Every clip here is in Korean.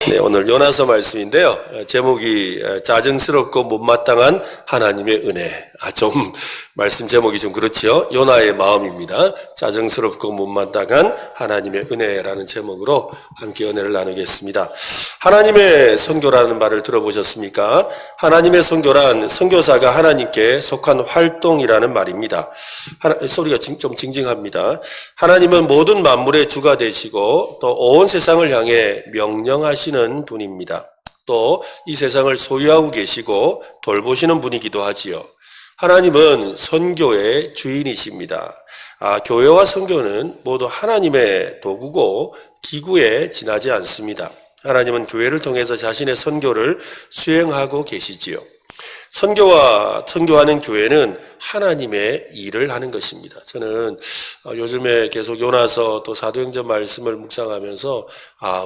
네, 오늘 요나서 말씀인데요. 제목이 짜증스럽고 못마땅한 하나님의 은혜. 좀 말씀 제목이 좀 그렇지요. 요나의 마음입니다. 짜증스럽고 못마땅한 하나님의 은혜라는 제목으로 함께 은혜를 나누겠습니다. 하나님의 선교라는 말을 들어보셨습니까? 하나님의 선교란 선교사가 하나님께 속한 활동이라는 말입니다. 소리가 좀 징징합니다. 하나님은 모든 만물의 주가 되시고 또 온 세상을 향해 명령하시는 분입니다. 또 이 세상을 소유하고 계시고 돌보시는 분이기도 하지요. 하나님은 선교의 주인이십니다. 교회와 선교는 모두 하나님의 도구고 기구에 지나지 않습니다. 하나님은 교회를 통해서 자신의 선교를 수행하고 계시지요. 선교하는 교회는 하나님의 일을 하는 것입니다. 저는 요즘에 계속 요나서 또 사도행전 말씀을 묵상하면서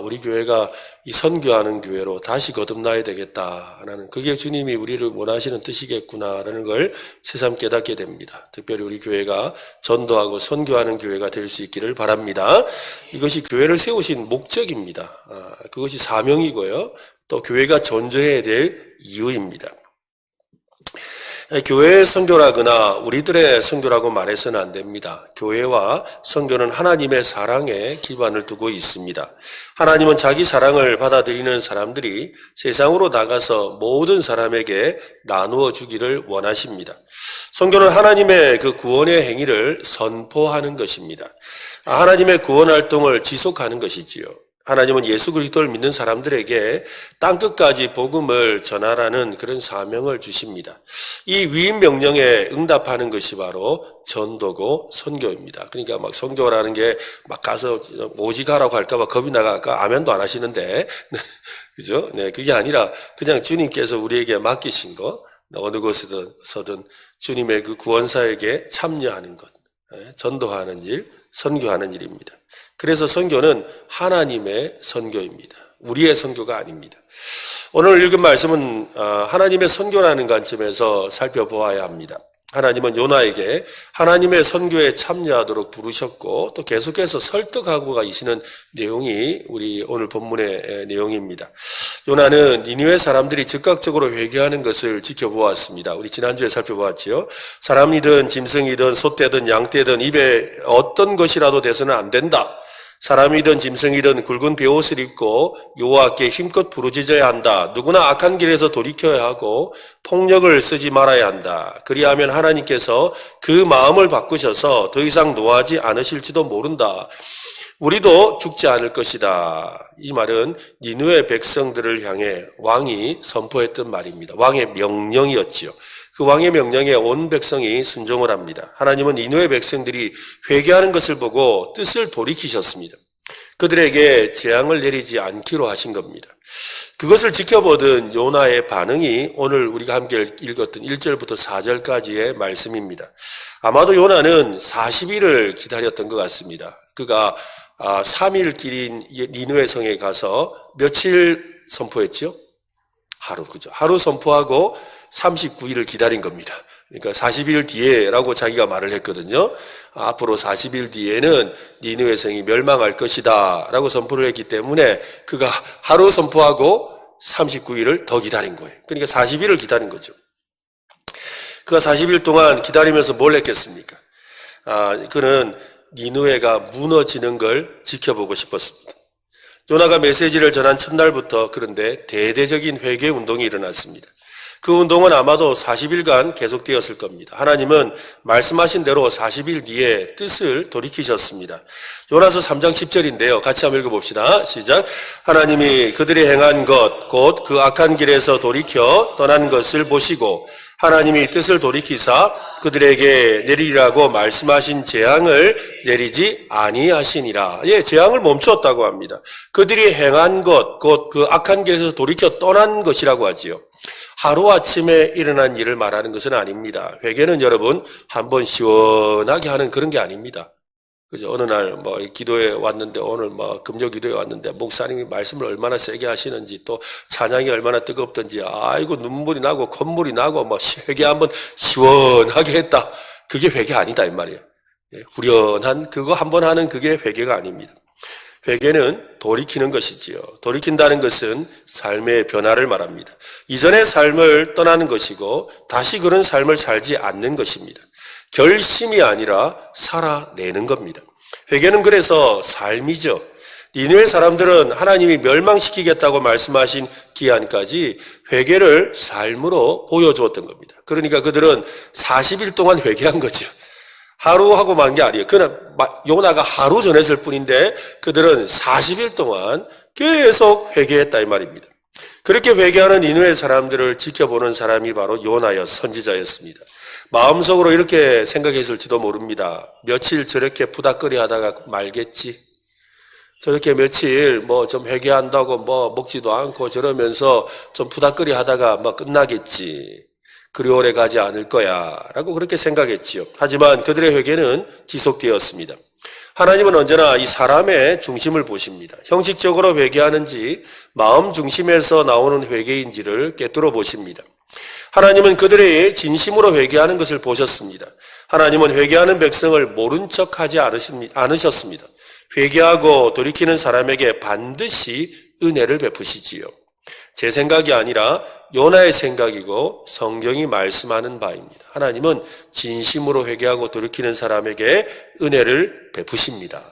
우리 교회가 이 선교하는 교회로 다시 거듭나야 되겠다라는, 그게 주님이 우리를 원하시는 뜻이겠구나라는 걸 새삼 깨닫게 됩니다. 특별히 우리 교회가 전도하고 선교하는 교회가 될 수 있기를 바랍니다. 이것이 교회를 세우신 목적입니다. 그것이 사명이고요. 또 교회가 존재해야 될 이유입니다. 교회의 선교라거나 우리들의 선교라고 말해서는 안 됩니다. 교회와 선교는 하나님의 사랑에 기반을 두고 있습니다. 하나님은 자기 사랑을 받아들이는 사람들이 세상으로 나가서 모든 사람에게 나누어 주기를 원하십니다. 선교는 하나님의 그 구원의 행위를 선포하는 것입니다. 하나님의 구원 활동을 지속하는 것이지요. 하나님은 예수 그리스도를 믿는 사람들에게 땅끝까지 복음을 전하라는 그런 사명을 주십니다. 이 위임 명령에 응답하는 것이 바로 전도고 선교입니다. 그러니까 막 선교라는 게 막 가서 오직하라고 할까봐 겁이 나갈까 아멘도 안 하시는데, 그죠? 네, 그게 아니라 그냥 주님께서 우리에게 맡기신 거, 어느 곳에서든 주님의 그 구원사에게 참여하는 것, 전도하는 일, 선교하는 일입니다. 그래서 선교는 하나님의 선교입니다. 우리의 선교가 아닙니다. 오늘 읽은 말씀은 하나님의 선교라는 관점에서 살펴보아야 합니다. 하나님은 요나에게 하나님의 선교에 참여하도록 부르셨고 또 계속해서 설득하고 가시는 내용이 우리 오늘 본문의 내용입니다. 요나는 니느웨 사람들이 즉각적으로 회개하는 것을 지켜보았습니다. 우리 지난주에 살펴보았지요. 사람이든 짐승이든 소떼든 양떼든 입에 어떤 것이라도 돼서는 안 된다. 사람이든 짐승이든 굵은 베옷을 입고 여호와께 힘껏 부르짖어야 한다. 누구나 악한 길에서 돌이켜야 하고 폭력을 쓰지 말아야 한다. 그리하면 하나님께서 그 마음을 바꾸셔서 더 이상 노하지 않으실지도 모른다. 우리도 죽지 않을 것이다. 이 말은 니느웨 백성들을 향해 왕이 선포했던 말입니다. 왕의 명령이었지요. 그 왕의 명령에 온 백성이 순종을 합니다. 하나님은 니느웨 백성들이 회개하는 것을 보고 뜻을 돌이키셨습니다. 그들에게 재앙을 내리지 않기로 하신 겁니다. 그것을 지켜보던 요나의 반응이 오늘 우리가 함께 읽었던 1절부터 4절까지의 말씀입니다. 아마도 요나는 40일을 기다렸던 것 같습니다. 그가 3일 길인 니느웨 성에 가서 며칠 선포했죠? 하루, 그죠? 하루 선포하고 39일을 기다린 겁니다. 그러니까 40일 뒤에라고 자기가 말을 했거든요. 앞으로 40일 뒤에는 니느웨 성이 멸망할 것이다 라고 선포를 했기 때문에 그가 하루 선포하고 39일을 더 기다린 거예요. 그러니까 40일을 기다린 거죠. 그가 40일 동안 기다리면서 뭘 했겠습니까? 그는 니느웨가 무너지는 걸 지켜보고 싶었습니다. 요나가 메시지를 전한 첫날부터 그런데 대대적인 회개 운동이 일어났습니다. 그 운동은 아마도 40일간 계속되었을 겁니다. 하나님은 말씀하신 대로 40일 뒤에 뜻을 돌이키셨습니다. 요나서 3장 10절인데요. 같이 한번 읽어봅시다. 시작. 하나님이 그들이 행한 것, 곧 그 악한 길에서 돌이켜 떠난 것을 보시고 하나님이 뜻을 돌이키사 그들에게 내리라고 말씀하신 재앙을 내리지 아니하시니라. 재앙을 멈추었다고 합니다. 그들이 행한 것, 곧 그 악한 길에서 돌이켜 떠난 것이라고 하지요. 하루아침에 일어난 일을 말하는 것은 아닙니다. 회개는 여러분 한번 시원하게 하는 그런 게 아닙니다. 그죠? 어느 날 기도에 왔는데, 오늘 금요 기도에 왔는데 목사님이 말씀을 얼마나 세게 하시는지, 또 찬양이 얼마나 뜨겁던지, 아이고 눈물이 나고 콧물이 나고 회개 한번 시원하게 했다. 그게 회개 아니다 이 말이에요. 후련한 그거 한번 하는 그게 회개가 아닙니다. 회개는 돌이키는 것이지요. 돌이킨다는 것은 삶의 변화를 말합니다. 이전의 삶을 떠나는 것이고 다시 그런 삶을 살지 않는 것입니다. 결심이 아니라 살아내는 겁니다. 회개는 그래서 삶이죠. 니느웨 사람들은 하나님이 멸망시키겠다고 말씀하신 기한까지 회개를 삶으로 보여주었던 겁니다. 그러니까 그들은 40일 동안 회개한 거죠. 하루 하고 만 게 아니에요. 그러나 요나가 하루 전했을 뿐인데 그들은 40일 동안 계속 회개했다 이 말입니다. 그렇게 회개하는 니느웨 사람들을 지켜보는 사람이 바로 요나여 선지자였습니다. 마음속으로 이렇게 생각했을지도 모릅니다. 며칠 저렇게 부닥거리 하다가 말겠지. 저렇게 며칠 좀 회개한다고 먹지도 않고 저러면서 좀 부닥거리 하다가 끝나겠지. 그리 오래 가지 않을 거야 라고 그렇게 생각했지요. 하지만 그들의 회개는 지속되었습니다. 하나님은 언제나 이 사람의 중심을 보십니다. 형식적으로 회개하는지 마음 중심에서 나오는 회개인지를 꿰뚫어 보십니다. 하나님은 그들의 진심으로 회개하는 것을 보셨습니다. 하나님은 회개하는 백성을 모른 척하지 않으셨습니다. 회개하고 돌이키는 사람에게 반드시 은혜를 베푸시지요. 제 생각이 아니라 요나의 생각이고 성경이 말씀하는 바입니다. 하나님은 진심으로 회개하고 돌이키는 사람에게 은혜를 베푸십니다.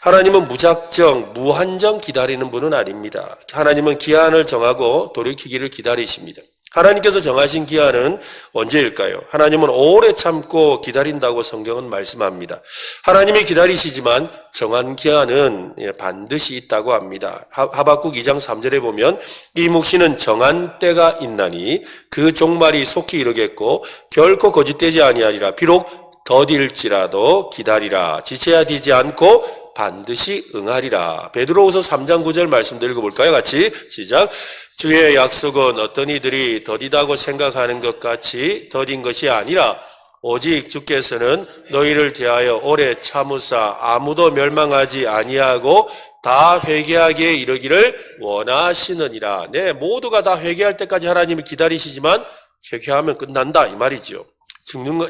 하나님은 무작정, 무한정 기다리는 분은 아닙니다. 하나님은 기한을 정하고 돌이키기를 기다리십니다. 하나님께서 정하신 기한은 언제일까요? 하나님은 오래 참고 기다린다고 성경은 말씀합니다. 하나님이 기다리시지만 정한 기한은 반드시 있다고 합니다. 하박국 2장 3절에 보면 이 묵시는 정한 때가 있나니 그 종말이 속히 이르겠고 결코 거짓되지 아니하리라. 비록 더딜지라도 기다리라. 지체야 되지 않고 반드시 응하리라. 베드로후서 3장 9절 말씀도 읽어볼까요? 같이 시작. 주의 약속은 어떤 이들이 더디다고 생각하는 것 같이 더딘 것이 아니라 오직 주께서는 너희를 대하여 오래 참으사 아무도 멸망하지 아니하고 다 회개하기에 이르기를 원하시느니라. 네, 모두가 다 회개할 때까지 하나님이 기다리시지만 회개하면 끝난다 이 말이죠.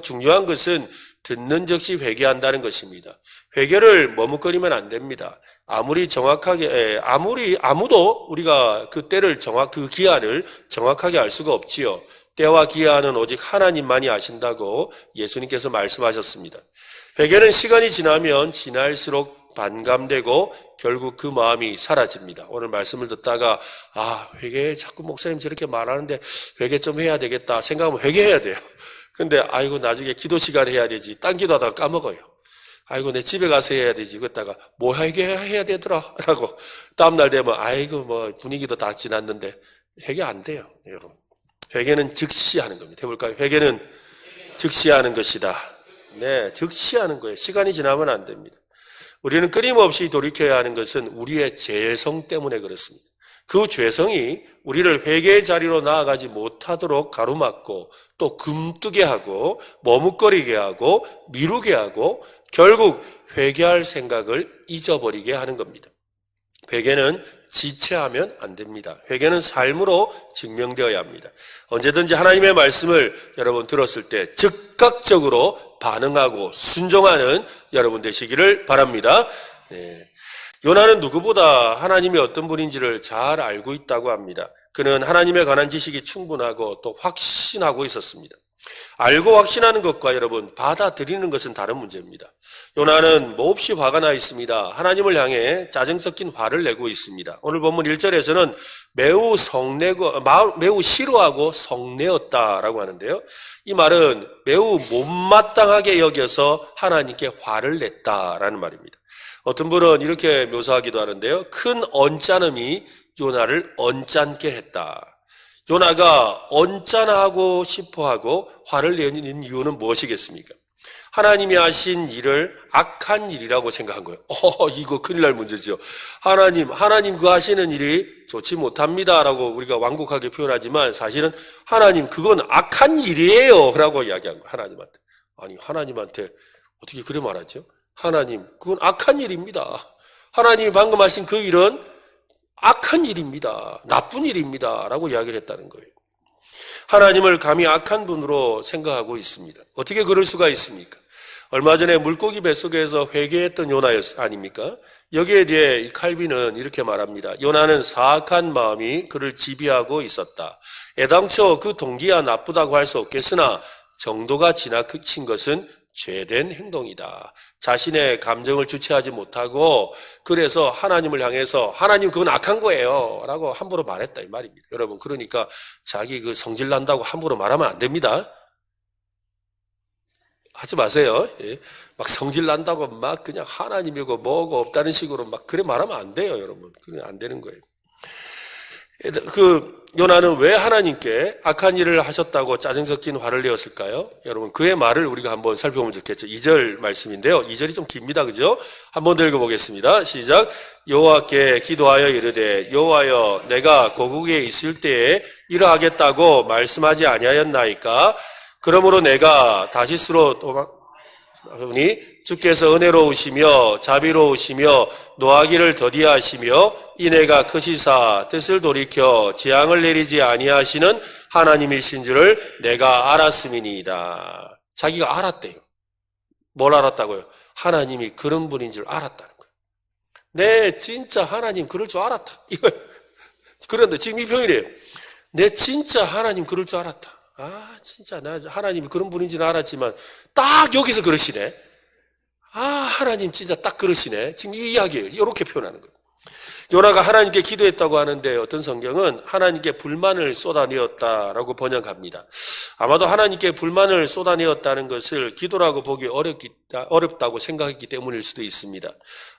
중요한 것은 듣는 즉시 회개한다는 것입니다. 회개를 머뭇거리면 안 됩니다. 아무리 정확하게, 아무도 우리가 그 때를 그 기한을 정확하게 알 수가 없지요. 때와 기한은 오직 하나님만이 아신다고 예수님께서 말씀하셨습니다. 회개는 시간이 지나면 지날수록 반감되고 결국 그 마음이 사라집니다. 오늘 말씀을 듣다가 회개 자꾸 목사님 저렇게 말하는데 회개 좀 해야 되겠다 생각하면 회개해야 돼요. 근데 나중에 기도 시간 해야 되지. 딴 기도하다가 까먹어요. 내 집에 가서 해야 되지. 그랬다가 뭐 회개해야 되더라 라고 다음날 되면 분위기도 다 지났는데 회개 안 돼요. 여러분. 회개는 즉시 하는 겁니다. 해볼까요? 회개는 즉시 하는 것이다. 네, 즉시 하는 거예요. 시간이 지나면 안 됩니다. 우리는 끊임없이 돌이켜야 하는 것은 우리의 죄성 때문에 그렇습니다. 그 죄성이 우리를 회개의 자리로 나아가지 못하도록 가로막고 또 금뜨게 하고 머뭇거리게 하고 미루게 하고 결국 회개할 생각을 잊어버리게 하는 겁니다. 회개는 지체하면 안 됩니다. 회개는 삶으로 증명되어야 합니다. 언제든지 하나님의 말씀을 여러분 들었을 때 즉각적으로 반응하고 순종하는 여러분 되시기를 바랍니다. 네. 요나는 누구보다 하나님이 어떤 분인지를 잘 알고 있다고 합니다. 그는 하나님에 관한 지식이 충분하고 또 확신하고 있었습니다. 알고 확신하는 것과 여러분 받아들이는 것은 다른 문제입니다. 요나는 몹시 화가 나 있습니다. 하나님을 향해 짜증 섞인 화를 내고 있습니다. 오늘 본문 1절에서는 매우 싫어하고 성내었다라고 하는데요. 이 말은 매우 못마땅하게 여겨서 하나님께 화를 냈다라는 말입니다. 어떤 분은 이렇게 묘사하기도 하는데요. 큰 언짢음이 요나를 언짢게 했다. 요나가 언짢아하고 싶어하고 화를 내는 이유는 무엇이겠습니까? 하나님이 하신 일을 악한 일이라고 생각한 거예요. 이거 큰일 날 문제죠. 하나님 그 하시는 일이 좋지 못합니다라고 우리가 완곡하게 표현하지만 사실은 하나님 그건 악한 일이에요 라고 이야기한 거예요. 하나님한테. 아니 하나님한테 어떻게 그래 말하죠? 하나님 그건 악한 일입니다. 하나님이 방금 하신 그 일은 악한 일입니다. 나쁜 일입니다. 라고 이야기를 했다는 거예요. 하나님을 감히 악한 분으로 생각하고 있습니다. 어떻게 그럴 수가 있습니까? 얼마 전에 물고기 뱃속에서 회개했던 요나였 아닙니까? 여기에 대해 이 칼빈은 이렇게 말합니다. 요나는 사악한 마음이 그를 지배하고 있었다. 애당초 그 동기야 나쁘다고 할 수 없겠으나 정도가 지나친 것은 죄된 행동이다. 자신의 감정을 주체하지 못하고 그래서 하나님을 향해서 하나님 그건 악한 거예요 라고 함부로 말했다 이 말입니다. 여러분 그러니까 자기 그 성질 난다고 함부로 말하면 안 됩니다. 하지 마세요. 예. 막 성질 난다고 막 그냥 하나님이고 뭐고 없다는 식으로 막 그래 말하면 안 돼요 여러분. 그래 안 되는 거예요. 그 요나는 왜 하나님께 악한 일을 하셨다고 짜증 섞인 화를 내었을까요? 여러분 그의 말을 우리가 한번 살펴보면 좋겠죠. 2절 말씀인데요. 2절이 좀 깁니다. 그죠? 한번 더 읽어보겠습니다. 시작. 여호와께 기도하여 이르되 여호와여 내가 고국에 있을 때에 이러하겠다고 말씀하지 아니하였나이까? 그러므로 내가 다시스로 도망하니 주께서 은혜로우시며 자비로우시며 노하기를 더디하시며 이내가 크시사 뜻을 돌이켜 재앙을 내리지 아니하시는 하나님이신 줄을 내가 알았음이니이다. 자기가 알았대요. 뭘 알았다고요? 하나님이 그런 분인 줄 알았다는 거예요. 네, 진짜 하나님 그럴 줄 알았다. 이거 그런데 지금 이 표현이에요. 내 진짜 하나님 그럴 줄 알았다. 아, 진짜 나 하나님이 그런 분인지는 알았지만 딱 여기서 그러시네. 아, 하나님 진짜 딱 그러시네. 지금 이 이야기예요. 이렇게 표현하는 거예요. 요나가 하나님께 기도했다고 하는데 어떤 성경은 하나님께 불만을 쏟아내었다라고 번역합니다. 아마도 하나님께 불만을 쏟아내었다는 것을 기도라고 보기 어렵다고 생각했기 때문일 수도 있습니다.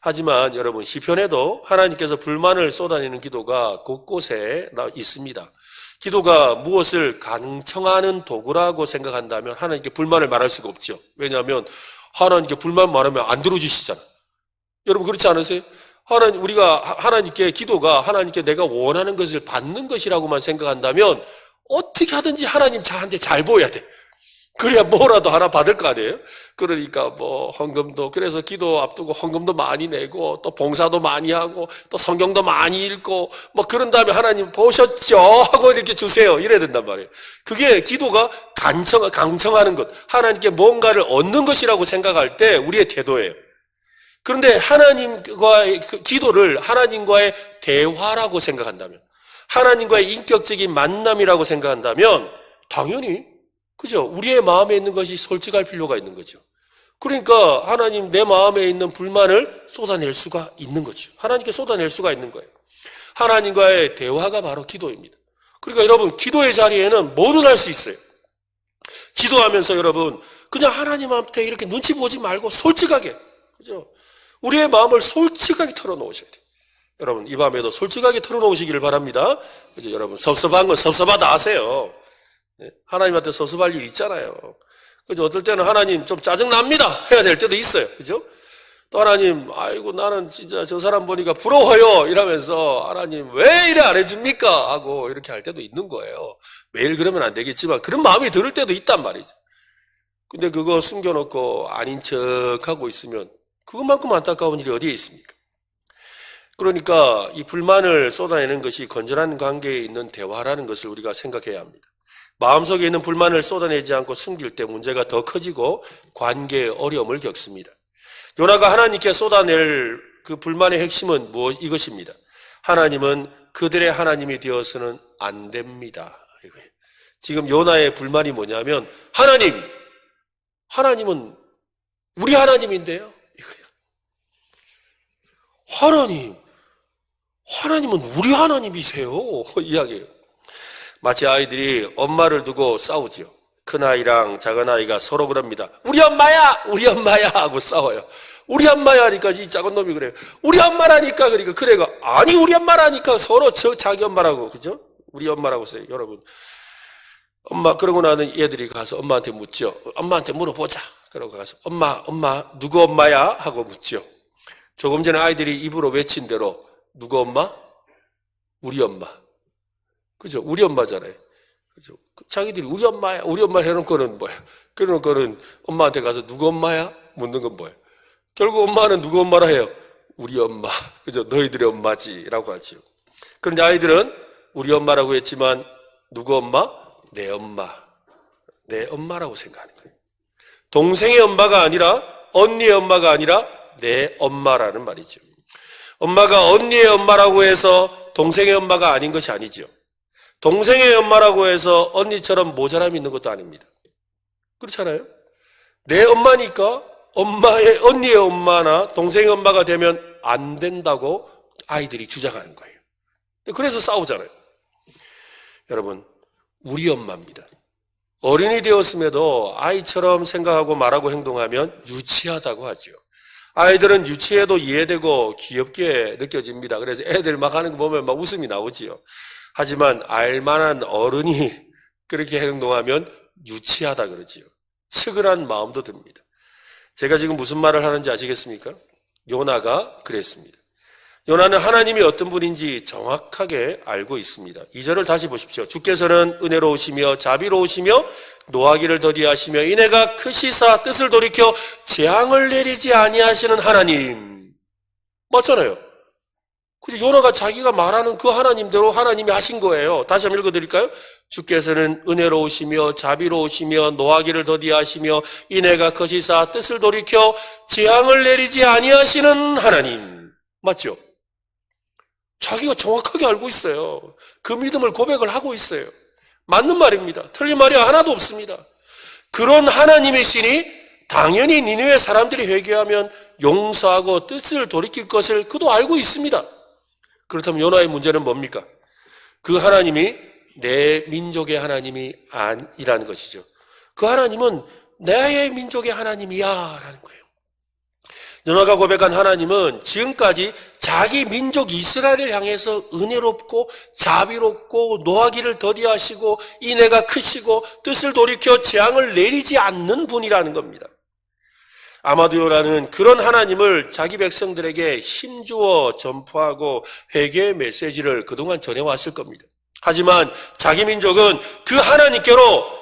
하지만 여러분 시편에도 하나님께서 불만을 쏟아내는 기도가 곳곳에 있습니다. 기도가 무엇을 간청하는 도구라고 생각한다면 하나님께 불만을 말할 수가 없죠. 왜냐하면 하나님께 불만 말하면 안 들어주시잖아. 여러분 그렇지 않으세요? 우리가 하나님께 기도가 하나님께 내가 원하는 것을 받는 것이라고만 생각한다면 어떻게 하든지 하나님 저한테 잘 보여야 돼. 그래야 뭐라도 하나 받을 거 아니에요? 그러니까 뭐 헌금도 그래서 기도 앞두고 헌금도 많이 내고 또 봉사도 많이 하고 또 성경도 많이 읽고 뭐 그런 다음에 하나님 보셨죠? 하고 이렇게 주세요. 이래야 된단 말이에요. 그게 기도가 강청하는 것, 하나님께 뭔가를 얻는 것이라고 생각할 때 우리의 태도예요. 그런데 하나님과의 기도를 하나님과의 대화라고 생각한다면, 하나님과의 인격적인 만남이라고 생각한다면 당연히 그죠? 우리의 마음에 있는 것이 솔직할 필요가 있는 거죠. 그러니까 하나님 내 마음에 있는 불만을 쏟아낼 수가 있는 거죠. 하나님께 쏟아낼 수가 있는 거예요. 하나님과의 대화가 바로 기도입니다. 그러니까 여러분 기도의 자리에는 뭐든 할 수 있어요. 기도하면서 여러분 그냥 하나님한테 이렇게 눈치 보지 말고 솔직하게 그죠? 우리의 마음을 솔직하게 털어놓으셔야 돼요. 여러분 이 밤에도 솔직하게 털어놓으시기를 바랍니다. 그죠? 여러분 섭섭한 건 섭섭하다 하세요. 하나님한테 섭섭할 일 있잖아요. 그죠? 어떨 때는 하나님 좀 짜증납니다 해야 될 때도 있어요. 그죠? 또 하나님 아이고 나는 진짜 저 사람 보니까 부러워요 이러면서 하나님 왜 이래 안 해줍니까 하고 이렇게 할 때도 있는 거예요. 매일 그러면 안 되겠지만 그런 마음이 들을 때도 있단 말이죠. 근데 그거 숨겨놓고 아닌 척하고 있으면 그것만큼 안타까운 일이 어디에 있습니까? 그러니까 이 불만을 쏟아내는 것이 건전한 관계에 있는 대화라는 것을 우리가 생각해야 합니다. 마음속에 있는 불만을 쏟아내지 않고 숨길 때 문제가 더 커지고 관계에 어려움을 겪습니다. 요나가 하나님께 쏟아낼 그 불만의 핵심은 이것입니다. 하나님은 그들의 하나님이 되어서는 안 됩니다. 지금 요나의 불만이 뭐냐면 하나님은 우리 하나님인데요. 하나님은 우리 하나님이세요. 이야기예요. 마치 아이들이 엄마를 두고 싸우지요. 큰아이랑 작은아이가 서로 그럽니다. 우리 엄마야 하고 싸워요. 우리 엄마야 하니까 이 작은 놈이 그래요. 우리 엄마라니까 그러니까 그래가 아니 우리 엄마라니까 서로 자기 엄마라고 그죠? 우리 엄마라고 써요. 여러분 엄마 그러고 나는 얘들이 가서 엄마한테 묻죠. 엄마한테 물어보자. 그러고 가서 엄마 누구 엄마야? 하고 묻죠. 조금 전에 아이들이 입으로 외친 대로 누구 엄마? 우리 엄마. 그죠? 우리 엄마잖아요. 그죠? 자기들이 우리 엄마 해놓고는 뭐야? 그러놓고는 엄마한테 가서 누구 엄마야? 묻는 건 뭐야? 결국 엄마는 누구 엄마라 해요? 우리 엄마. 그죠? 너희들의 엄마지라고 하죠. 그런데 아이들은 우리 엄마라고 했지만 누구 엄마? 내 엄마. 내 엄마라고 생각하는 거예요. 동생의 엄마가 아니라, 언니의 엄마가 아니라 내 엄마라는 말이죠. 엄마가 언니의 엄마라고 해서 동생의 엄마가 아닌 것이 아니죠. 동생의 엄마라고 해서 언니처럼 모자람이 있는 것도 아닙니다. 그렇잖아요? 내 엄마니까 언니의 엄마나 동생의 엄마가 되면 안 된다고 아이들이 주장하는 거예요. 그래서 싸우잖아요. 여러분, 우리 엄마입니다. 어린이 되었음에도 아이처럼 생각하고 말하고 행동하면 유치하다고 하죠. 아이들은 유치해도 이해되고 귀엽게 느껴집니다. 그래서 애들 막 하는 거 보면 막 웃음이 나오지요. 하지만 알만한 어른이 그렇게 행동하면 유치하다 그러지요. 측은한 마음도 듭니다. 제가 지금 무슨 말을 하는지 아시겠습니까? 요나가 그랬습니다. 요나는 하나님이 어떤 분인지 정확하게 알고 있습니다. 2절을 다시 보십시오. 주께서는 은혜로우시며 자비로우시며 노하기를 더디하시며 인애가 크시사 뜻을 돌이켜 재앙을 내리지 아니하시는 하나님. 맞잖아요. 그래서 요나가 자기가 말하는 그 하나님대로 하나님이 하신 거예요. 다시 한번 읽어드릴까요? 주께서는 은혜로우시며 자비로우시며 노하기를 더디하시며 인애가 크시사 뜻을 돌이켜 재앙을 내리지 아니하시는 하나님. 맞죠? 자기가 정확하게 알고 있어요. 그 믿음을 고백을 하고 있어요. 맞는 말입니다. 틀린 말이 하나도 없습니다. 그런 하나님이시니 당연히 니느웨 사람들이 회개하면 용서하고 뜻을 돌이킬 것을 그도 알고 있습니다. 그렇다면 요나의 문제는 뭡니까? 그 하나님이 내 민족의 하나님이 아니라는 것이죠. 그 하나님은 내 민족의 하나님이야 라는 거예요. 요나가 고백한 하나님은 지금까지 자기 민족 이스라엘을 향해서 은혜롭고 자비롭고 노하기를 더디하시고 인애가 크시고 뜻을 돌이켜 재앙을 내리지 않는 분이라는 겁니다. 아마도 요나는 그런 하나님을 자기 백성들에게 힘주어 전파하고 회개의 메시지를 그동안 전해왔을 겁니다. 하지만 자기 민족은 그 하나님께로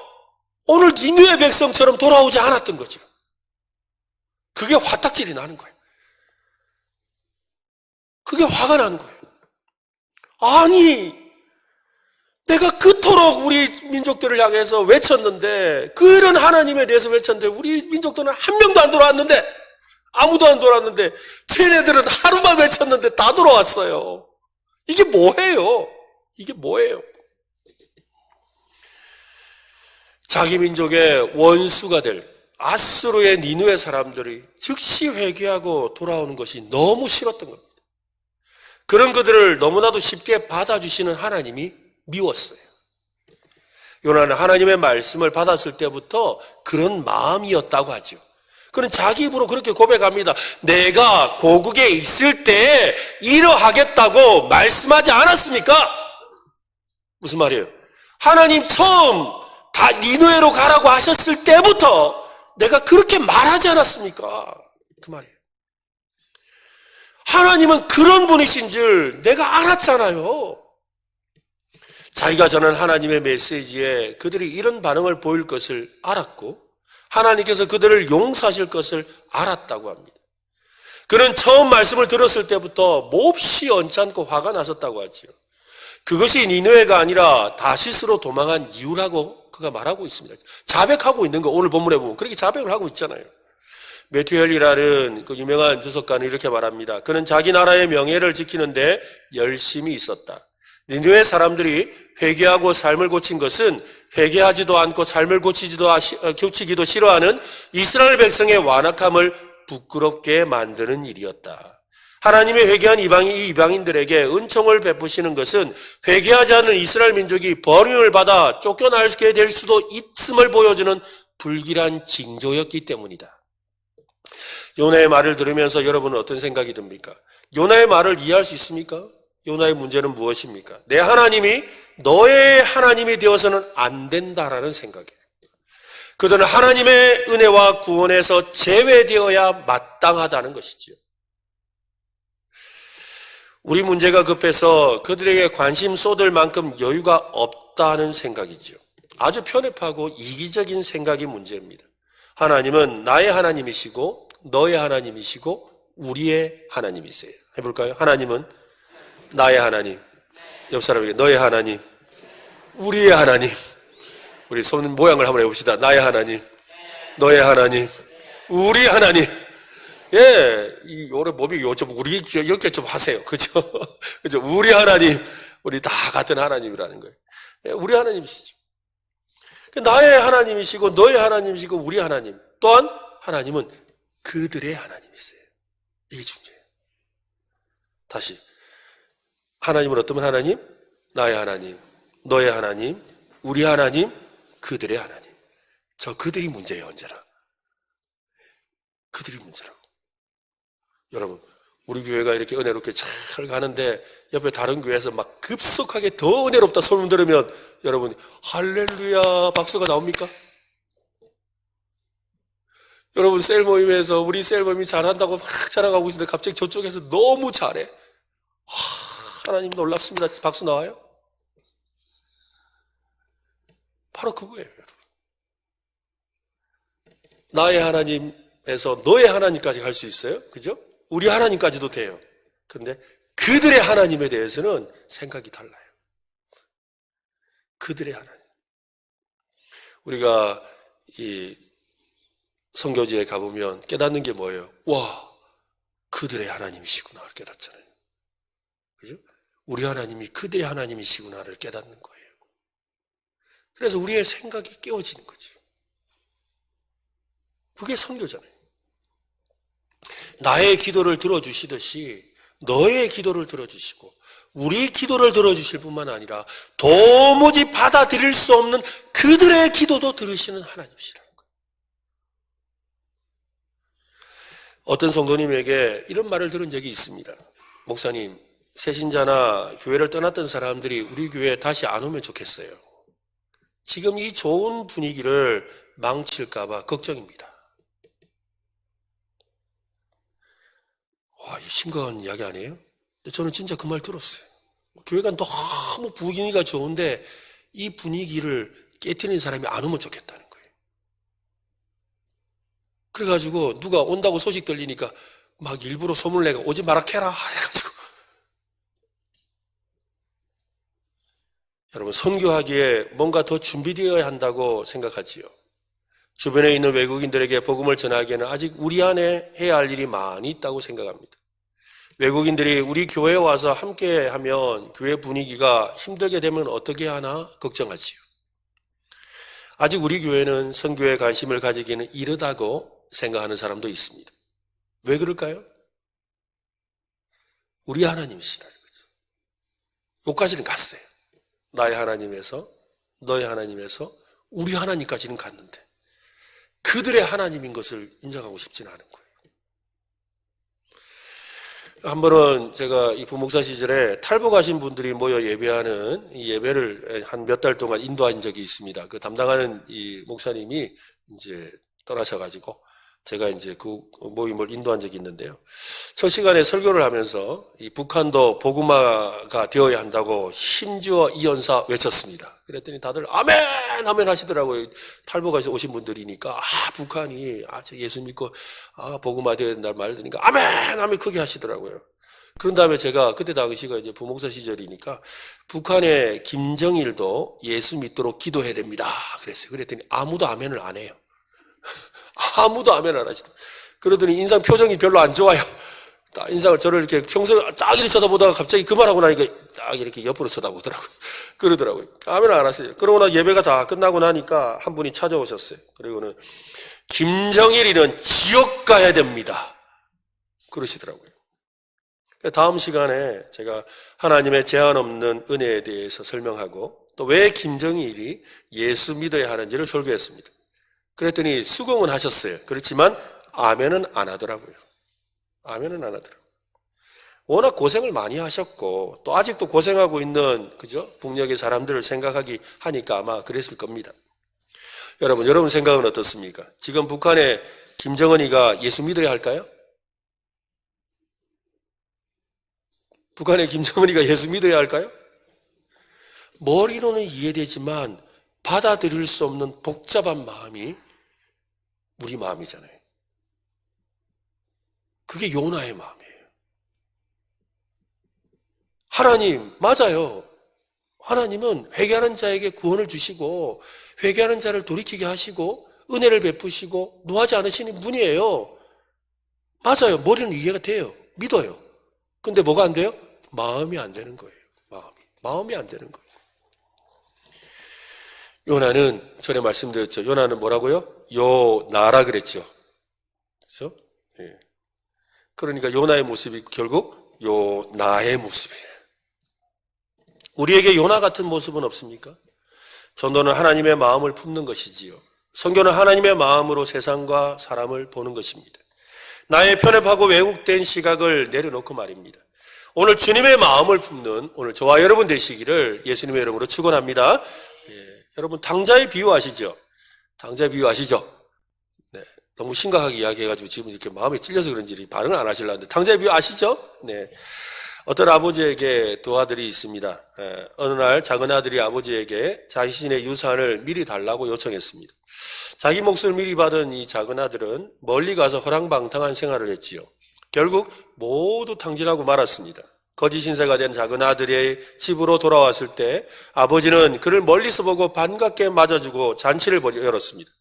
오늘 니느웨 백성처럼 돌아오지 않았던 거죠. 그게 화딱질이 나는 거예요. 그게 화가 나는 거예요. 아니, 내가 그토록 우리 민족들을 향해서 외쳤는데, 그런 하나님에 대해서 외쳤는데, 우리 민족들은 한 명도 안 돌아왔는데, 아무도 안 돌아왔는데, 쟤네들은 하루만 외쳤는데 다 돌아왔어요. 이게 뭐예요? 이게 뭐예요? 자기 민족의 원수가 될 아수르의 니느웨 사람들이 즉시 회개하고 돌아오는 것이 너무 싫었던 겁니다. 그런 그들을 너무나도 쉽게 받아주시는 하나님이 미웠어요. 요나는 하나님의 말씀을 받았을 때부터 그런 마음이었다고 하죠. 그는 자기 입으로 그렇게 고백합니다. 내가 고국에 있을 때 이러하겠다고 말씀하지 않았습니까? 무슨 말이에요? 하나님 처음 다 니느웨로 가라고 하셨을 때부터 내가 그렇게 말하지 않았습니까? 그 말이에요. 하나님은 그런 분이신 줄 내가 알았잖아요. 자기가 전한 하나님의 메시지에 그들이 이런 반응을 보일 것을 알았고 하나님께서 그들을 용서하실 것을 알았다고 합니다. 그는 처음 말씀을 들었을 때부터 몹시 언짢고 화가 났었다고 하지요. 그것이 니느웨가 아니라 다시스로 도망한 이유라고 그가 말하고 있습니다. 자백하고 있는 거 오늘 본문에 보면 그렇게 자백을 하고 있잖아요. 매튜 헬리라는 그 유명한 주석가는 이렇게 말합니다. 그는 자기 나라의 명예를 지키는데 열심히 있었다. 니느웨 사람들이 회개하고 삶을 고친 것은 회개하지도 않고 삶을 고치기도 싫어하는 이스라엘 백성의 완악함을 부끄럽게 만드는 일이었다. 하나님의 회개한 이방인들에게 은총을 베푸시는 것은 회개하지 않는 이스라엘 민족이 버림을 받아 쫓겨나게 될 수도 있음을 보여주는 불길한 징조였기 때문이다. 요나의 말을 들으면서 여러분은 어떤 생각이 듭니까? 요나의 말을 이해할 수 있습니까? 요나의 문제는 무엇입니까? 내 하나님이 너의 하나님이 되어서는 안 된다라는 생각이에요. 그들은 하나님의 은혜와 구원에서 제외되어야 마땅하다는 것이지요. 우리 문제가 급해서 그들에게 관심 쏟을 만큼 여유가 없다는 생각이죠. 아주 편협하고 이기적인 생각이 문제입니다. 하나님은 나의 하나님이시고 너의 하나님이시고 우리의 하나님이세요. 해볼까요? 하나님은 나의 하나님, 옆 사람에게 너의 하나님, 우리의 하나님. 우리 손 모양을 한번 해봅시다. 나의 하나님, 너의 하나님, 우리 하나님. 예, 올해 몸이 요즘 우리 이렇게 좀 하세요. 그죠? 그죠? 우리 하나님, 우리 다 같은 하나님이라는 거예요. 예, 우리 하나님이시죠. 나의 하나님이시고 너의 하나님이시고 우리 하나님. 또한 하나님은 그들의 하나님이세요. 이게 중요해요. 다시 하나님은 어떤 하나님? 나의 하나님, 너의 하나님, 우리 하나님, 그들의 하나님. 저 그들이 문제예요. 언제나 그들이 문제라고. 여러분, 우리 교회가 이렇게 은혜롭게 잘 가는데 옆에 다른 교회에서 막 급속하게 더 은혜롭다 소문 들으면 여러분 할렐루야 박수가 나옵니까? 여러분 셀 모임에서 우리 셀 모임이 잘한다고 막 자랑하고 있는데 갑자기 저쪽에서 너무 잘해. 하나님 놀랍습니다. 박수 나와요? 바로 그거예요. 여러분. 나의 하나님에서 너의 하나님까지 갈 수 있어요. 그죠? 우리 하나님까지도 돼요. 그런데 그들의 하나님에 대해서는 생각이 달라요. 그들의 하나님. 우리가 이 선교지에 가보면 깨닫는 게 뭐예요? 와, 그들의 하나님이시구나를 깨닫잖아요. 그죠? 우리 하나님이 그들의 하나님이시구나를 깨닫는 거예요. 그래서 우리의 생각이 깨워지는 거죠. 그게 선교잖아요. 나의 기도를 들어주시듯이 너의 기도를 들어주시고 우리 기도를 들어주실 뿐만 아니라 도무지 받아들일 수 없는 그들의 기도도 들으시는 하나님이시라는 거예요. 어떤 성도님에게 이런 말을 들은 적이 있습니다. 목사님, 새신자나 교회를 떠났던 사람들이 우리 교회에 다시 안 오면 좋겠어요. 지금 이 좋은 분위기를 망칠까 봐 걱정입니다. 와, 이 심각한 이야기 아니에요? 저는 진짜 그 말 들었어요. 교회가 너무 분위기가 좋은데 이 분위기를 깨트리는 사람이 안 오면 좋겠다는 거예요. 그래가지고 누가 온다고 소식 들리니까 막 일부러 소문을 내가 오지 마라 캐라 해가지고. 여러분, 선교하기에 뭔가 더 준비되어야 한다고 생각하지요. 주변에 있는 외국인들에게 복음을 전하기에는 아직 우리 안에 해야 할 일이 많이 있다고 생각합니다. 외국인들이 우리 교회에 와서 함께 하면 교회 분위기가 힘들게 되면 어떻게 하나 걱정하지요. 아직 우리 교회는 선교에 관심을 가지기는 이르다고 생각하는 사람도 있습니다. 왜 그럴까요? 우리 하나님이시라는 거죠. 여기까지는 갔어요. 나의 하나님에서, 너의 하나님에서, 우리 하나님까지는 갔는데 그들의 하나님인 것을 인정하고 싶지는 않은 거예요. 한 번은 제가 이 부목사 시절에 탈북하신 분들이 모여 예배하는 이 예배를 한 몇 달 동안 인도한 적이 있습니다. 그 담당하는 이 목사님이 이제 떠나셔가지고 제가 이제 그 모임을 인도한 적이 있는데요. 첫 시간에 설교를 하면서 이 북한도 복음화가 되어야 한다고 힘주어 이연사 외쳤습니다. 그랬더니 다들 아멘! 아멘 하시더라고요. 탈북해서 오신 분들이니까 북한이 예수 믿고 복음화 되어야 된다는 말 들으니까 아멘! 아멘 크게 하시더라고요. 그런 다음에 제가 그때 당시가 이제 부목사 시절이니까 북한의 김정일도 예수 믿도록 기도해야 됩니다. 그랬어요. 그랬더니 아무도 아멘을 안 해요. 아무도 아멘 안 하시더라고요. 그러더니 인상 표정이 별로 안 좋아요. 딱 인상을 저를 이렇게 평소에 딱 이렇게 쳐다보다가 갑자기 그 말하고 나니까 딱 이렇게 옆으로 쳐다보더라고요. 그러더라고요. 아멘 안 하세요. 그러고 나 예배가 다 끝나고 나니까 한 분이 찾아오셨어요. 그리고는 김정일이는 지옥 가야 됩니다. 그러시더라고요. 다음 시간에 제가 하나님의 제한 없는 은혜에 대해서 설명하고 또 왜 김정일이 예수 믿어야 하는지를 설교했습니다. 그랬더니 수긍은 하셨어요. 그렇지만 아멘은 안 하더라고요. 아멘은 안 하더라고요. 워낙 고생을 많이 하셨고 또 아직도 고생하고 있는 그죠? 북녘의 사람들을 생각하기 하니까 아마 그랬을 겁니다. 여러분 생각은 어떻습니까? 지금 북한의 김정은이가 예수 믿어야 할까요? 북한의 김정은이가 예수 믿어야 할까요? 머리로는 이해되지만 받아들일 수 없는 복잡한 마음이 우리 마음이잖아요. 그게 요나의 마음이에요. 하나님, 맞아요. 하나님은 회개하는 자에게 구원을 주시고 회개하는 자를 돌이키게 하시고 은혜를 베푸시고 노하지 않으시는 분이에요. 맞아요. 머리는 이해가 돼요. 믿어요. 근데 뭐가 안 돼요? 마음이 안 되는 거예요. 마음이 안 되는 거예요. 요나는 전에 말씀드렸죠. 요나는 뭐라고요? 요나라 그랬죠. 그렇죠? 예. 그러니까 요나의 모습이 결국 요나의 모습이에요. 우리에게 요나 같은 모습은 없습니까? 전도는 하나님의 마음을 품는 것이지요. 선교는 하나님의 마음으로 세상과 사람을 보는 것입니다. 나의 편협하고 왜곡된 시각을 내려놓고 말입니다. 오늘 주님의 마음을 품는 오늘 저와 여러분 되시기를 예수님의 이름으로 축원합니다. 여러분 당자의 비유 아시죠? 당자의 비유 아시죠? 네, 너무 심각하게 이야기해가지고 지금 이렇게 마음이 찔려서 그런지 반응을 안 하시려는데 당자의 비유 아시죠? 네, 어떤 아버지에게 두 아들이 있습니다. 어느 날 작은 아들이 아버지에게 자신의 유산을 미리 달라고 요청했습니다. 자기 몫을 미리 받은 이 작은 아들은 멀리 가서 허랑방탕한 생활을 했지요. 결국 모두 탕진하고 말았습니다. 거짓 인사가 된 작은 아들의 집으로 돌아왔을 때 아버지는 그를 멀리서 보고 반갑게 맞아주고 잔치를 열었습니다.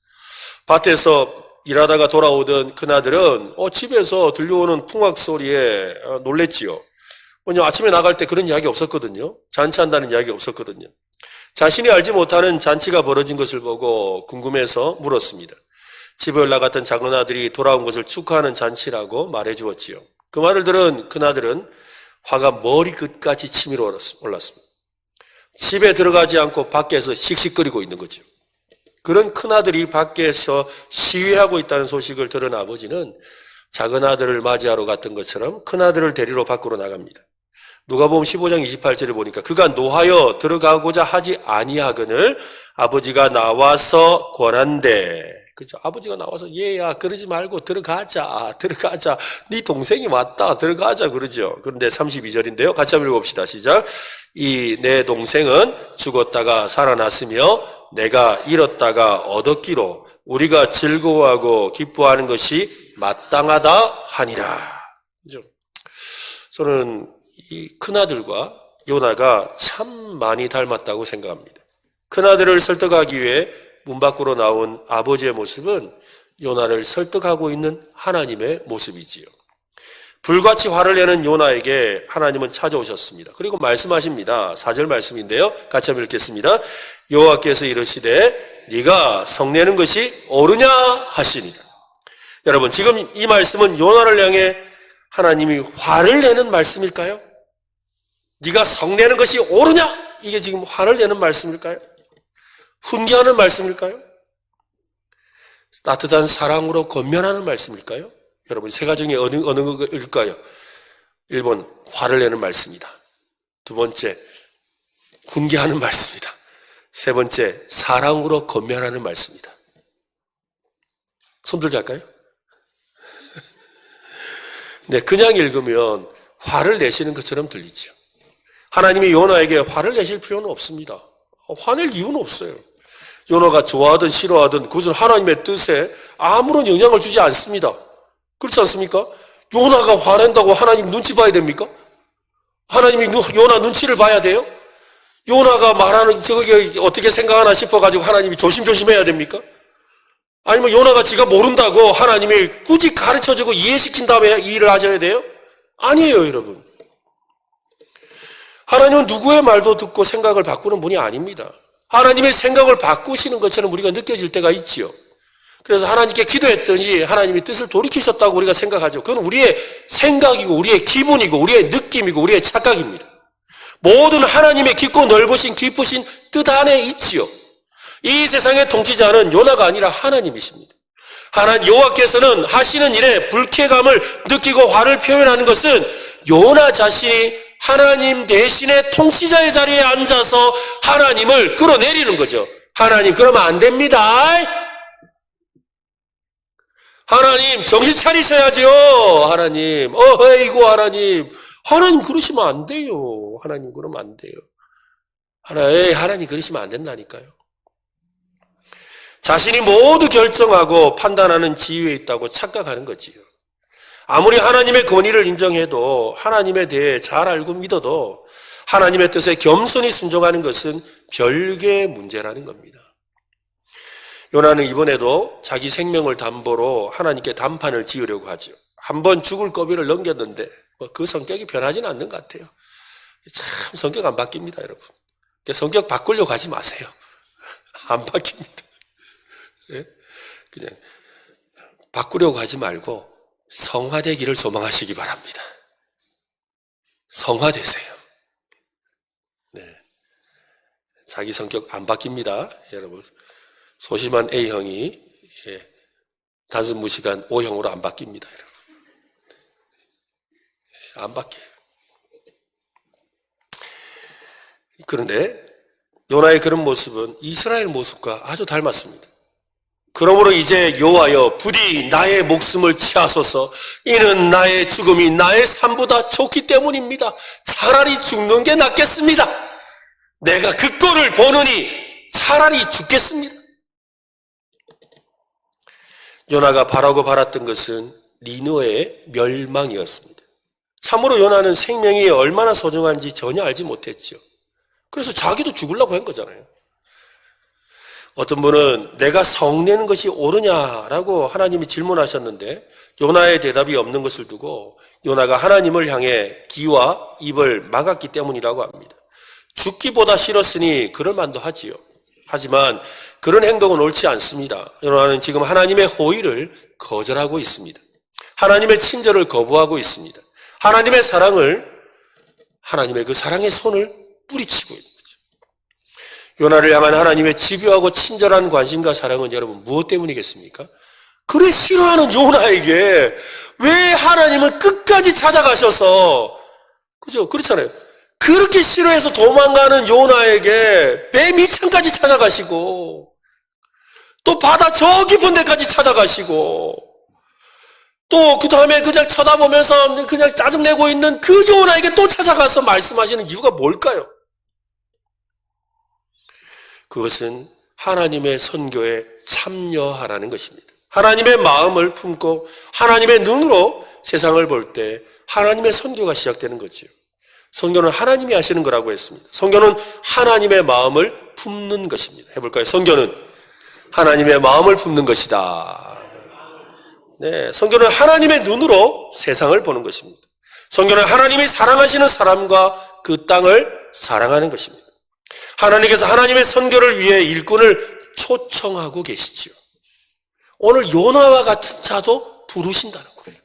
밭에서 일하다가 돌아오던 큰아들은 집에서 들려오는 풍악 소리에 놀랬지요. 왜냐하면 아침에 나갈 때 그런 이야기 없었거든요. 잔치한다는 이야기 없었거든요. 자신이 알지 못하는 잔치가 벌어진 것을 보고 궁금해서 물었습니다. 집에 올라갔던 작은 아들이 돌아온 것을 축하하는 잔치라고 말해주었지요. 그 말을 들은 큰아들은 화가 머리끝까지 치밀어 올랐습니다. 집에 들어가지 않고 밖에서 씩씩거리고 있는 거죠. 그런 큰아들이 밖에서 시위하고 있다는 소식을 들은 아버지는 작은 아들을 맞이하러 갔던 것처럼 큰아들을 데리러 밖으로 나갑니다. 누가복음 15장 28절을 보니까 그가 노하여 들어가고자 하지 아니하거늘 아버지가 나와서 권한대. 그죠? 아버지가 나와서 얘야 그러지 말고 들어가자. 네 동생이 왔다. 들어가자 그러죠. 그런데 32절인데요. 같이 한번 읽어봅시다. 시작. 이 내 동생은 죽었다가 살아났으며 내가 잃었다가 얻었기로 우리가 즐거워하고 기뻐하는 것이 마땅하다 하니라. 그죠? 저는 이 큰아들과 요나가 참 많이 닮았다고 생각합니다. 큰아들을 설득하기 위해 문 밖으로 나온 아버지의 모습은 요나를 설득하고 있는 하나님의 모습이지요. 불같이 화를 내는 요나에게 하나님은 찾아오셨습니다. 그리고 말씀하십니다. 4절 말씀인데요. 같이 한번 읽겠습니다. 여호와께서 이르시되 네가 성내는 것이 옳으냐 하시니라. 여러분 지금 이 말씀은 요나를 향해 하나님이 화를 내는 말씀일까요? 네가 성내는 것이 옳으냐? 이게 지금 화를 내는 말씀일까요? 훈계하는 말씀일까요? 따뜻한 사랑으로 권면하는 말씀일까요? 여러분 세 가지 중에 어느 거일까요? 1번 화를 내는 말씀이다. 두 번째 훈계하는 말씀이다. 세 번째 사랑으로 권면하는 말씀이다. 손들게 할까요? 네, 그냥 읽으면 화를 내시는 것처럼 들리죠. 하나님이 요나에게 화를 내실 필요는 없습니다. 화낼 이유는 없어요. 요나가 좋아하든 싫어하든 그것은 하나님의 뜻에 아무런 영향을 주지 않습니다. 그렇지 않습니까? 요나가 화낸다고 하나님 눈치 봐야 됩니까? 하나님이 요나 눈치를 봐야 돼요? 요나가 말하는 저게 어떻게 생각하나 싶어가지고 하나님이 조심조심해야 됩니까? 아니면 요나가 지가 모른다고 하나님이 굳이 가르쳐주고 이해시킨 다음에 이 일을 하셔야 돼요? 아니에요, 여러분. 하나님은 누구의 말도 듣고 생각을 바꾸는 분이 아닙니다. 하나님의 생각을 바꾸시는 것처럼 우리가 느껴질 때가 있지요. 그래서 하나님께 기도했더니 하나님이 뜻을 돌이키셨다고 우리가 생각하죠. 그건 우리의 생각이고 우리의 기분이고 우리의 느낌이고 우리의 착각입니다. 모든 하나님의 깊고 넓으신 깊으신 뜻 안에 있지요. 이 세상의 통치자는 요나가 아니라 하나님이십니다. 하나님 여호와께서는 하시는 일에 불쾌감을 느끼고 화를 표현하는 것은 요나 자신이 하나님 대신에 통치자의 자리에 앉아서 하나님을 끌어내리는 거죠. 하나님 그러면 안 됩니다. 하나님 정신 차리셔야죠. 하나님 어이구 하나님 그러시면 안 돼요. 하나님 그러면 안 돼요. 하나님 그러시면 안 된다니까요. 자신이 모두 결정하고 판단하는 지위에 있다고 착각하는 거지요. 아무리 하나님의 권위를 인정해도 하나님에 대해 잘 알고 믿어도 하나님의 뜻에 겸손히 순종하는 것은 별개의 문제라는 겁니다. 요나는 이번에도 자기 생명을 담보로 하나님께 단판을 지으려고 하죠. 한번 죽을 고비를 넘겼는데 그 성격이 변하지는 않는 것 같아요. 참 성격 안 바뀝니다, 여러분. 성격 바꾸려고 하지 마세요. 안 바뀝니다. 그냥 바꾸려고 하지 말고 성화되기를 소망하시기 바랍니다. 성화되세요. 네. 자기 성격 안 바뀝니다, 여러분. 소심한 A형이 단순 무식한 O형으로 안 바뀝니다, 여러분. 안 바뀌어요. 그런데 요나의 그런 모습은 이스라엘 모습과 아주 닮았습니다. 그러므로 이제 여호와여 부디 나의 목숨을 취하소서. 이는 나의 죽음이 나의 삶보다 좋기 때문입니다. 차라리 죽는 게 낫겠습니다. 내가 그 꼴을 보느니 차라리 죽겠습니다. 요나가 바라고 바랐던 것은 니느웨의 멸망이었습니다. 참으로 요나는 생명이 얼마나 소중한지 전혀 알지 못했죠. 그래서 자기도 죽으려고 한 거잖아요. 어떤 분은 내가 성내는 것이 옳으냐라고 하나님이 질문하셨는데 요나의 대답이 없는 것을 두고 요나가 하나님을 향해 귀와 입을 막았기 때문이라고 합니다. 죽기보다 싫었으니 그럴 만도 하지요. 하지만 그런 행동은 옳지 않습니다. 요나는 지금 하나님의 호의를 거절하고 있습니다. 하나님의 친절을 거부하고 있습니다. 하나님의 사랑을, 하나님의 그 사랑의 손을 뿌리치고 있는 거죠. 요나를 향한 하나님의 집요하고 친절한 관심과 사랑은 여러분 무엇 때문이겠습니까? 그래 싫어하는 요나에게 왜 하나님은 끝까지 찾아가셔서, 그죠? 그렇잖아요. 그렇게 싫어해서 도망가는 요나에게 배 밑층까지 찾아가시고 또 바다 저 깊은 데까지 찾아가시고 또 그 다음에 그냥 쳐다보면서 그냥 짜증내고 있는 그 요나에게 또 찾아가서 말씀하시는 이유가 뭘까요? 그것은 하나님의 선교에 참여하라는 것입니다. 하나님의 마음을 품고 하나님의 눈으로 세상을 볼 때 하나님의 선교가 시작되는 거죠. 선교는 하나님이 하시는 거라고 했습니다. 선교는 하나님의 마음을 품는 것입니다. 해볼까요? 선교는 하나님의 마음을 품는 것이다. 네, 선교는 하나님의 눈으로 세상을 보는 것입니다. 선교는 하나님이 사랑하시는 사람과 그 땅을 사랑하는 것입니다. 하나님께서 하나님의 선교를 위해 일꾼을 초청하고 계시지요. 오늘 요나와 같은 자도 부르신다는 거예요.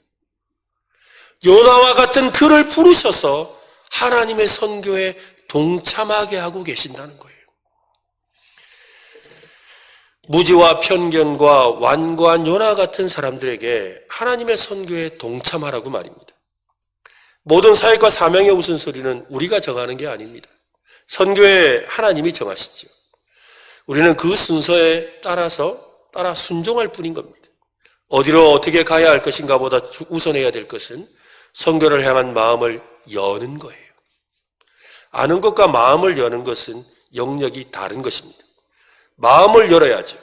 요나와 같은 그를 부르셔서 하나님의 선교에 동참하게 하고 계신다는 거예요. 무지와 편견과 완고한 요나 같은 사람들에게 하나님의 선교에 동참하라고 말입니다. 모든 사역과 사명의 우선순위는 우리가 정하는 게 아닙니다. 선교에 하나님이 정하시죠. 우리는 그 순서에 따라 순종할 뿐인 겁니다. 어디로 어떻게 가야 할 것인가 보다 우선해야 될 것은 선교를 향한 마음을 여는 거예요. 아는 것과 마음을 여는 것은 영역이 다른 것입니다. 마음을 열어야죠.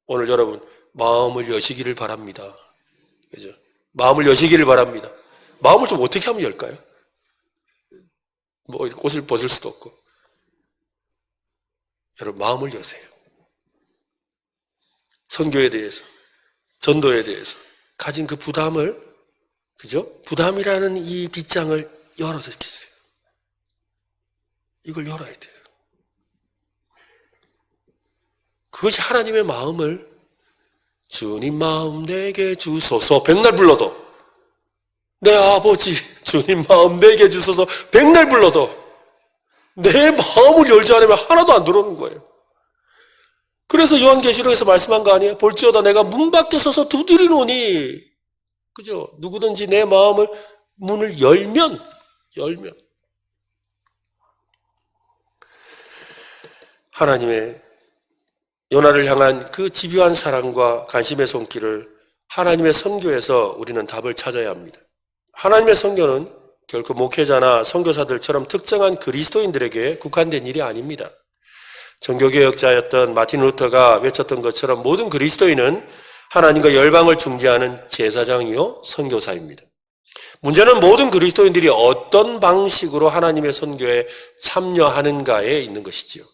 오늘 여러분 마음을 여시기를 바랍니다. 그죠? 마음을 여시기를 바랍니다. 마음을 좀 어떻게 하면 열까요? 뭐 옷을 벗을 수도 없고. 여러분 마음을 여세요. 선교에 대해서, 전도에 대해서 가진 그 부담을, 그죠? 부담이라는 이 빗장을 열어주겠어요. 이걸 열어야 돼요. 그것이 하나님의 마음을 주님 마음 내게 주소서 백날 불러도 내 아버지 주님 마음 내게 주소서 백날 불러도 내 마음을 열지 않으면 하나도 안 들어오는 거예요. 그래서 요한계시록에서 말씀한 거 아니에요? 볼지어다 내가 문 밖에 서서 두드리노니, 그죠? 누구든지 내 마음을 문을 열면 하나님의 요나를 향한 그 집요한 사랑과 관심의 손길을 하나님의 선교에서 우리는 답을 찾아야 합니다. 하나님의 선교는 결코 목회자나 선교사들처럼 특정한 그리스도인들에게 국한된 일이 아닙니다. 종교개혁자였던 마틴 루터가 외쳤던 것처럼 모든 그리스도인은 하나님과 열방을 중재하는 제사장이요 선교사입니다. 문제는 모든 그리스도인들이 어떤 방식으로 하나님의 선교에 참여하는가에 있는 것이지요.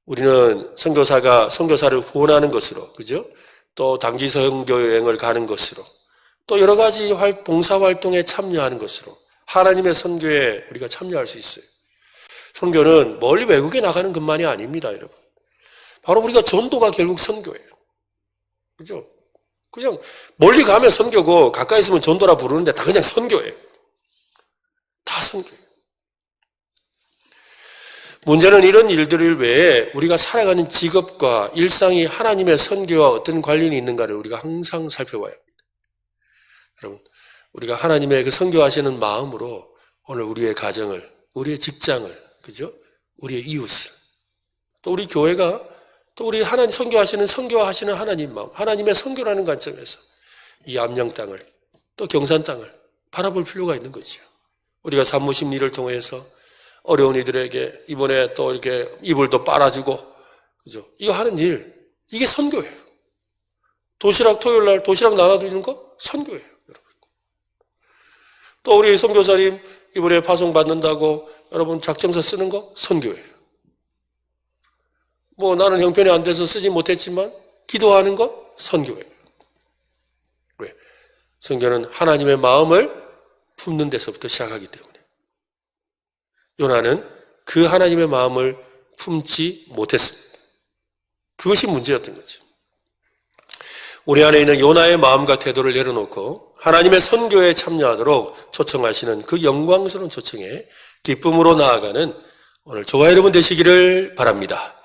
우리는 선교사를 후원하는 것으로, 그죠? 또 단기 선교 여행을 가는 것으로, 또 여러 가지 봉사 활동에 참여하는 것으로 하나님의 선교에 우리가 참여할 수 있어요. 선교는 멀리 외국에 나가는 것만이 아닙니다, 여러분. 바로 우리가 전도가 결국 선교예요. 그죠? 그냥 멀리 가면 선교고 가까이 있으면 전도라 부르는데 다 그냥 선교예요. 다 선교예요. 문제는 이런 일들 외에 우리가 살아가는 직업과 일상이 하나님의 선교와 어떤 관련이 있는가를 우리가 항상 살펴봐야 합니다. 여러분, 우리가 하나님의 그 선교하시는 마음으로 오늘 우리의 가정을, 우리의 직장을, 그죠? 우리의 이웃을, 또 우리 교회가, 또 우리 하나님 선교하시는 하나님 마음, 하나님의 선교라는 관점에서 이 암양 땅을, 또 경산 땅을 바라볼 필요가 있는 거죠. 우리가 산무심리를 통해서 어려운 이들에게 이번에 또 이렇게 이불도 빨아주고, 그죠? 이거 하는 일, 이게 선교예요. 토요일 날 도시락 나눠주는 거 선교예요, 여러분. 또 우리 선교사님 이번에 파송 받는다고 여러분 작정서 쓰는 거 선교예요. 뭐 나는 형편이 안 돼서 쓰지 못했지만 기도하는 것 선교예요. 왜? 선교는 하나님의 마음을 품는 데서부터 시작하기 때문에. 요나는 그 하나님의 마음을 품지 못했습니다. 그것이 문제였던 거죠. 우리 안에 있는 요나의 마음과 태도를 내려놓고 하나님의 선교에 참여하도록 초청하시는 그 영광스러운 초청에 기쁨으로 나아가는 오늘 저와 여러분 되시기를 바랍니다.